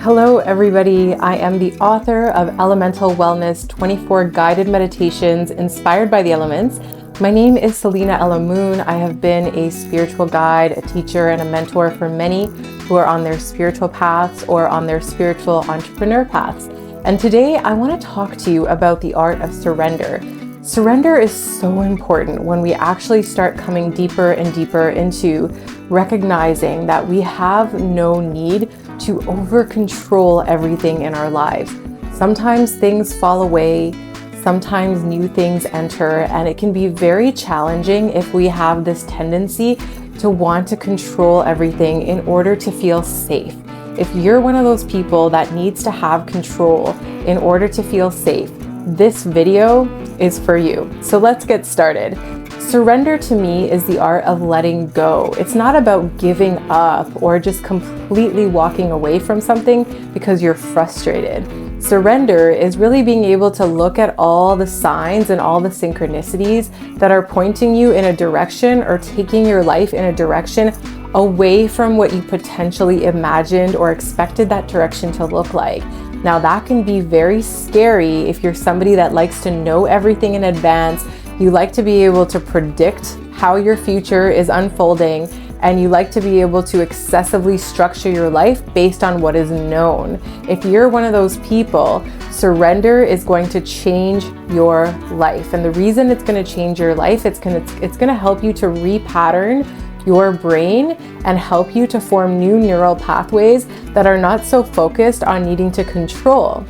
Hello, everybody. I am the author of Elemental Wellness 24 Guided Meditations Inspired by the Elements. My name is Selena Elamoon. I have been a spiritual guide, a teacher, and a mentor for many who are on their spiritual paths or on their spiritual entrepreneur paths. And today I want to talk to you about the art of surrender. Surrender is so important when we actually start coming deeper and deeper into recognizing that we have no need to over-control everything in our lives. Sometimes things fall away, sometimes new things enter, and it can be very challenging if we have this tendency to want to control everything in order to feel safe. If you're one of those people that needs to have control in order to feel safe, this video is for you. So let's get started. Surrender to me is the art of letting go. It's not about giving up or just completely walking away from something because you're frustrated. Surrender is really being able to look at all the signs and all the synchronicities that are pointing you in a direction or taking your life in a direction away from what you potentially imagined or expected that direction to look like. Now that can be very scary if you're somebody that likes to know everything in advance. You like to be able to predict how your future is unfolding, and you like to be able to excessively structure your life based on what is known. If you're one of those people, surrender is going to change your life. And the reason it's going to change your life, it's going to help you to repattern your brain and help you to form new neural pathways that are not so focused on needing to control.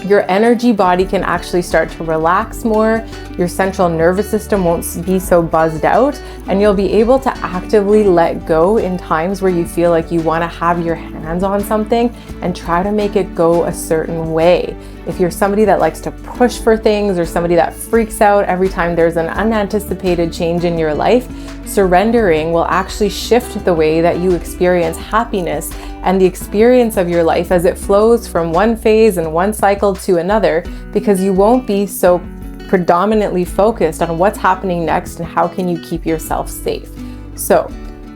Your energy body can actually start to relax more. Your central nervous system won't be so buzzed out, and you'll be able to actively let go in times where you feel like you want to have your hands on something and try to make it go a certain way. If you're somebody that likes to push for things or somebody that freaks out every time there's an unanticipated change in your life, surrendering will actually shift the way that you experience happiness and the experience of your life as it flows from one phase and one cycle to another, because you won't be so predominantly focused on what's happening next and how can you keep yourself safe. So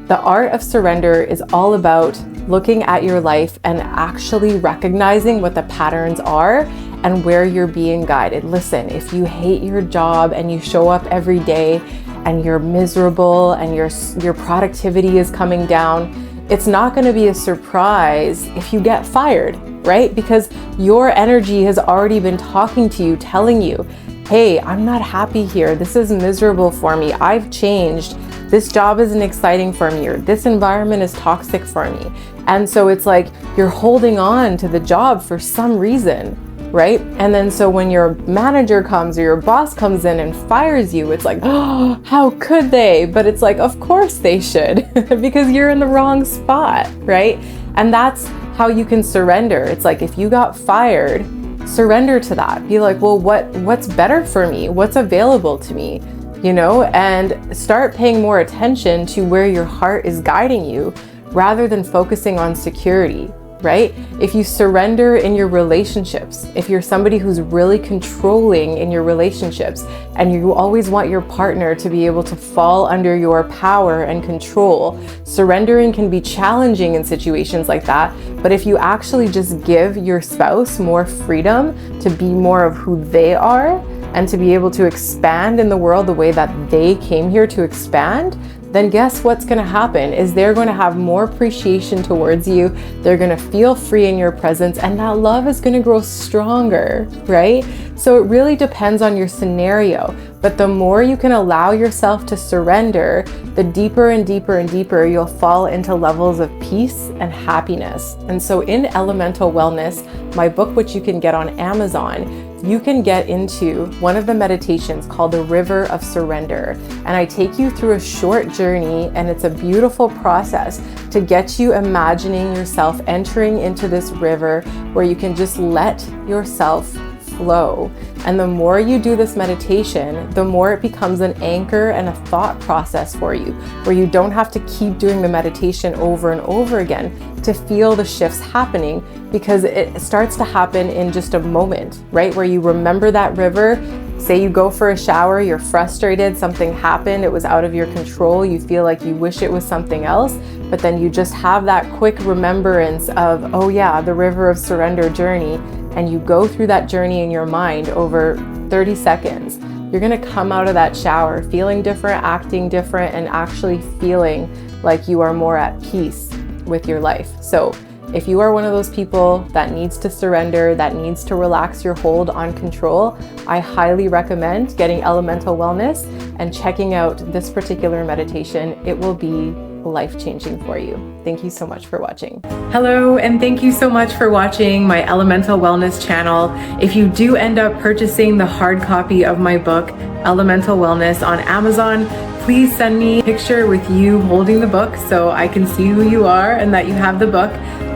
the art of surrender is all about looking at your life and actually recognizing what the patterns are and where you're being guided. Listen, if you hate your job and you show up every day and you're miserable and your productivity is coming down, it's not going to be a surprise if you get fired, right? Because your energy has already been talking to you, telling you, hey, I'm not happy here. This is miserable for me. I've changed. This job isn't exciting for me, or this environment is toxic for me. And so it's like you're holding on to the job for some reason, right? And then so when your manager comes or your boss comes in and fires you, it's like, oh, how could they? But it's like, of course they should, because you're in the wrong spot, right? And that's how you can surrender. It's like, if you got fired, surrender to that. Be like, well, what's better for me? What's available to me? And start paying more attention to where your heart is guiding you rather than focusing on security, right? If you surrender in your relationships, if you're somebody who's really controlling in your relationships and you always want your partner to be able to fall under your power and control, surrendering can be challenging in situations like that. But if you actually just give your spouse more freedom to be more of who they are and to be able to expand in the world the way that they came here to expand, then guess what's going to happen is they're going to have more appreciation towards you. They're going to feel free in your presence, and that love is going to grow stronger, right? So it really depends on your scenario. But the more you can allow yourself to surrender, the deeper and deeper and deeper you'll fall into levels of peace and happiness. And so in Elemental Wellness, my book, which you can get on Amazon, you can get into one of the meditations called the River of Surrender. And I take you through a short journey, and it's a beautiful process to get you imagining yourself entering into this river where you can just let yourself flow. And the more you do this meditation, the more it becomes an anchor and a thought process for you, where you don't have to keep doing the meditation over and over again to feel the shifts happening, because it starts to happen in just a moment, right? Where you remember that river Say you go for a shower, you're frustrated, something happened, it was out of your control, you feel like you wish it was something else, but then you just have that quick remembrance of, oh yeah, the river of surrender journey, and you go through that journey in your mind over 30 seconds. You're gonna come out of that shower feeling different, acting different, and actually feeling like you are more at peace with your life. So if you are one of those people that needs to surrender, that needs to relax your hold on control, I highly recommend getting Elemental Wellness and checking out this particular meditation. It will be life-changing for you. Thank you so much for watching. Hello, and thank you so much for watching my Elemental Wellness channel. If you do end up purchasing the hard copy of my book, Elemental Wellness, on Amazon, please send me a picture with you holding the book so I can see who you are and that you have the book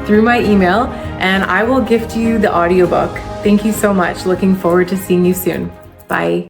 through my email, and I will gift you the audiobook. Thank you so much. Looking forward to seeing you soon. Bye.